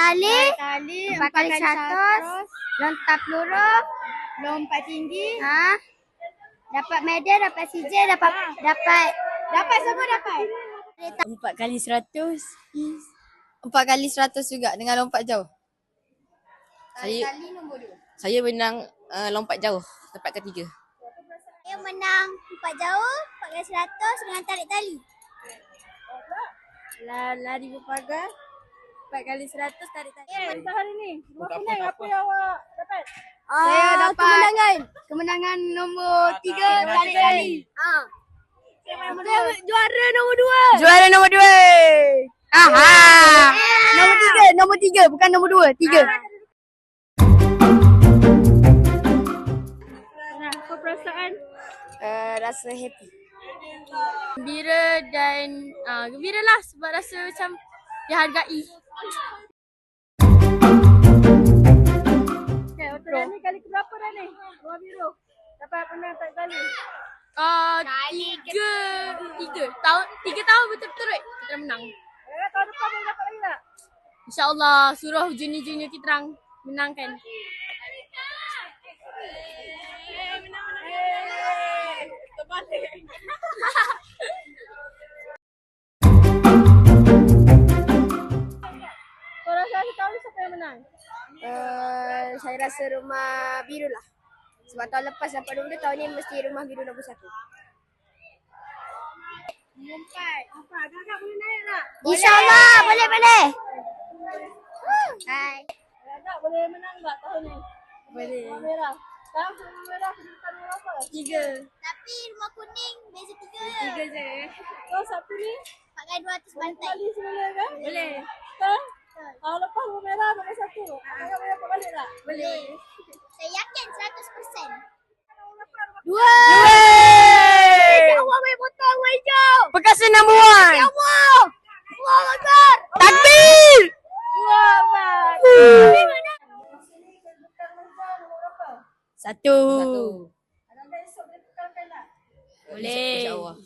tali, tali, 4 kali 100, lontar peluru, lompat tinggi. dapat medal, dapat CJ, dapat Semua dapat. 4 kali 100. 4 kali 100 juga dengan lompat jauh. tali nombor 2. Saya menang lompat jauh, tempat ketiga. Saya menang 4 jauh, 4 kali 100 dengan tarik tali. Lari berpagar, 4 kali 100 tarik tali. Hari ni, Rumah Kuning apa yang awak dapat? Saya dapat kemenangan nombor 3 tarik tali. Juara nombor 2. Juara nombor 2. Nombor 3 bukan nombor 2, 3. Apa perasaan? Rasa happy. Gembira dan gembira lah sebab rasa macam dihargai. Okay, Otoran ni kali keberapa dah ni? Rumah Biru dapat menang tarik tali. 3 tahun betul-betul kita menang. Tahun depan boleh dapat lagi tak? InsyaAllah suruh junior-junior kita orang menangkan. Kau rasa tahun ni siapa yang menang? Saya rasa Rumah Biru lah. Sebab tahun lepas dapat nombor 2, tahun ni mesti Rumah Biru nombor 1. Apa? Agak-agak boleh naik tak? InsyaAllah, boleh. Hai. Agak boleh menang tak tahun ni? Boleh. Rumah Merah. Sekarang Rumah Merah kedudukan nombor apa? 3. Tapi rumah kuning beza 3 je. je. Kau Sabtu ni? 4 kali 200 bantai. Tali semula kan? Boleh. Kan? Tahun lepas Rumah Merah nombor 1. Agak boleh dapat balik tak? Boleh. Saya yakin 100%. Allah main potong main hijau. Perkasa number 1. Ya Allah. Allahu Akbar. Takbir. Satu. Agak esok boleh tekankan tak? Boleh. InsyaAllah.